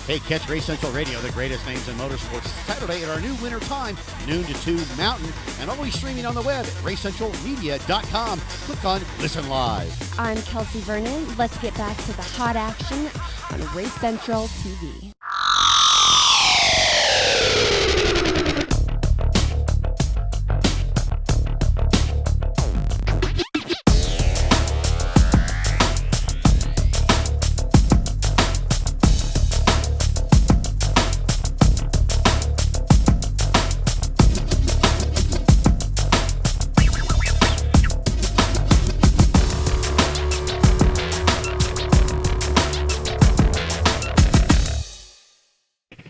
Hey, catch Race Central Radio, the greatest names in motorsports, Saturday at our new winter time, noon to 2 Mountain, and always streaming on the web at racecentralmedia.com. Click on Listen Live. I'm Kelsey Vernon. Let's get back to the hot action on Race Central TV.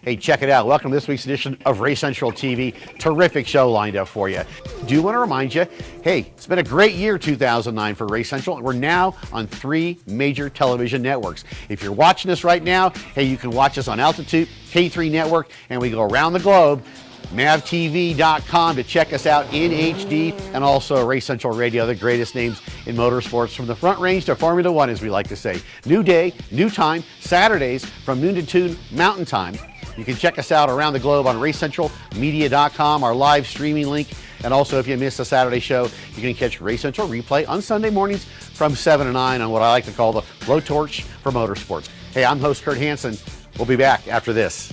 Hey, check it out. Welcome to this week's edition of Race Central TV. Terrific show lined up for you. Do want to remind you, hey, it's been a great year, 2009, for Race Central. We're now on 3 major television networks. If you're watching this right now, hey, you can watch us on Altitude, K3 Network, and we go around the globe. MavTV.com to check us out in HD, and also Race Central Radio, the greatest names in motorsports from the front range to Formula One, as we like to say. New day, new time, Saturdays from noon to 2 Mountain Time. You can check us out around the globe on RaceCentralMedia.com, our live streaming link. And also, if you miss a Saturday show, you can catch Race Central replay on Sunday mornings from 7 to 9 on what I like to call the blowtorch for motorsports. Hey, I'm host Kurt Hansen. We'll be back after this.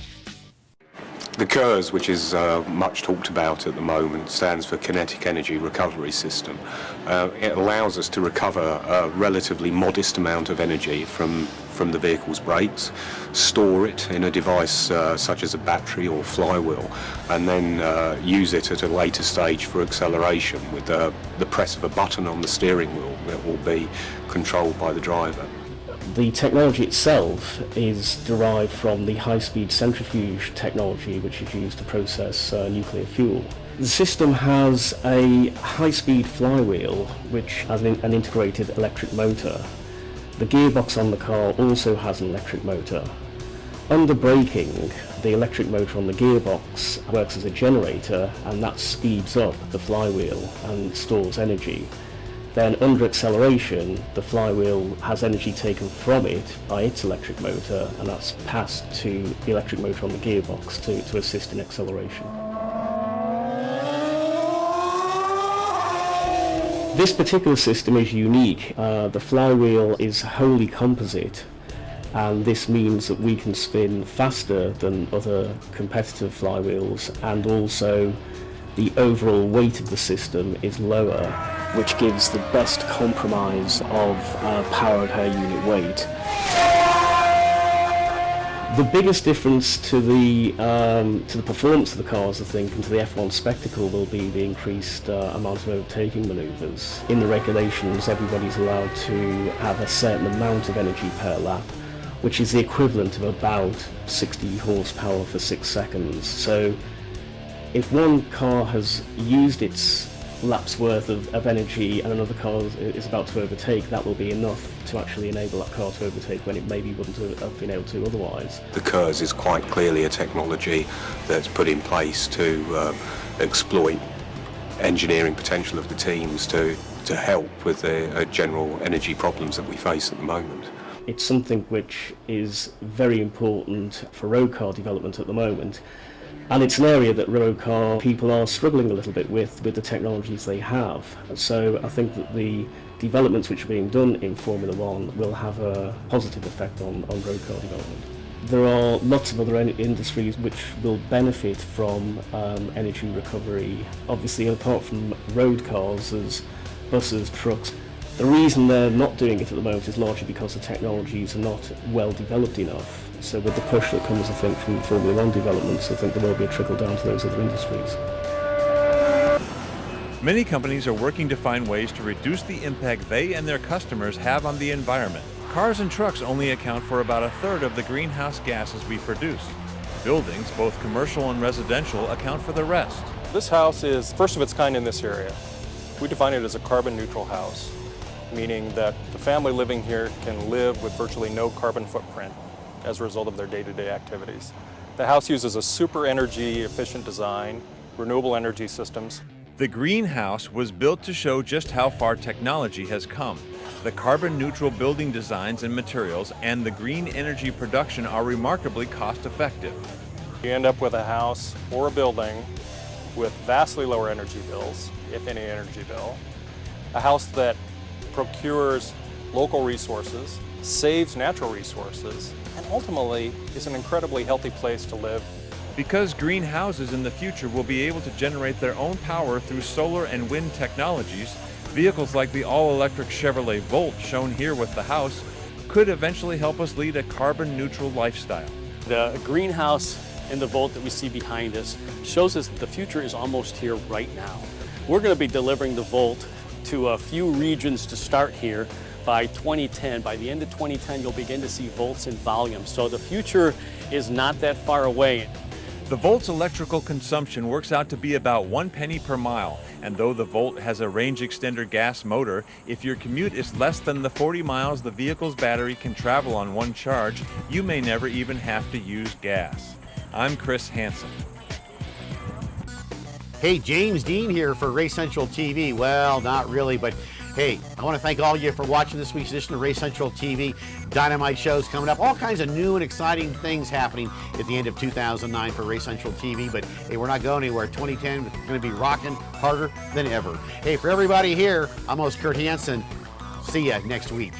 The KERS, which is much talked about at the moment, stands for Kinetic Energy Recovery System. It allows us to recover a relatively modest amount of energy from the vehicle's brakes, store it in a device such as a battery or flywheel, and then use it at a later stage for acceleration with the press of a button on the steering wheel that will be controlled by the driver. The technology itself is derived from the high-speed centrifuge technology which is used to process nuclear fuel. The system has a high-speed flywheel which has an integrated electric motor. The gearbox on the car also has an electric motor. Under braking, the electric motor on the gearbox works as a generator, and that speeds up the flywheel and stores energy. Then under acceleration, the flywheel has energy taken from it by its electric motor, and that's passed to the electric motor on the gearbox to assist in acceleration. This particular system is unique. The flywheel is wholly composite, and this means that we can spin faster than other competitive flywheels, and also the overall weight of the system is lower, which gives the best compromise of power per unit weight. The biggest difference to the performance of the cars, I think, and to the F1 spectacle will be the increased amount of overtaking manoeuvres. In the regulations, everybody's allowed to have a certain amount of energy per lap, which is the equivalent of about 60 horsepower for 6 seconds. So if one car has used its lap's worth of energy and another car is about to overtake, that will be enough to actually enable that car to overtake when it maybe wouldn't have been able to otherwise. The KERS is quite clearly a technology that's put in place to exploit engineering potential of the teams to help with the general energy problems that we face at the moment. It's something which is very important for road car development at the moment. And it's an area that road car people are struggling a little bit with the technologies they have. So I think that the developments which are being done in Formula One will have a positive effect on road car development. There are lots of other industries which will benefit from energy recovery. Obviously, apart from road cars, there's buses, trucks. The reason they're not doing it at the moment is largely because the technologies are not well developed enough. So with the push that comes, I think, from Formula One developments, I think there will be a trickle down to those other industries. Many companies are working to find ways to reduce the impact they and their customers have on the environment. Cars and trucks only account for about a third of the greenhouse gases we produce. Buildings, both commercial and residential, account for the rest. This house is first of its kind in this area. We define it as a carbon neutral house, meaning that the family living here can live with virtually no carbon footprint as a result of their day-to-day activities. The house uses a super energy efficient design, renewable energy systems. The greenhouse was built to show just how far technology has come. The carbon-neutral building designs and materials and the green energy production are remarkably cost-effective. You end up with a house or a building with vastly lower energy bills, if any energy bill. A house that procures local resources, saves natural resources, and ultimately is an incredibly healthy place to live. Because greenhouses in the future will be able to generate their own power through solar and wind technologies, vehicles like the all-electric Chevrolet Volt shown here with the house could eventually help us lead a carbon-neutral lifestyle. The greenhouse and the Volt that we see behind us shows us that the future is almost here right now. We're going to be delivering the Volt to a few regions to start here by 2010. By the end of 2010, you'll begin to see Volts in volume. So the future is not that far away. The Volt's electrical consumption works out to be about 1 penny per mile, and though the Volt has a range extender gas motor, if your commute is less than the 40 miles the vehicle's battery can travel on one charge, you may never even have to use gas. I'm Chris Hansen. Hey, James Dean here for Race Central TV. Well, not really, but hey, I want to thank all of you for watching this week's edition of Race Central TV. Dynamite shows coming up, all kinds of new and exciting things happening at the end of 2009 for Race Central TV. But hey, we're not going anywhere. 2010 is going to be rocking harder than ever. Hey, for everybody here, I'm host Kurt Hansen. See ya next week.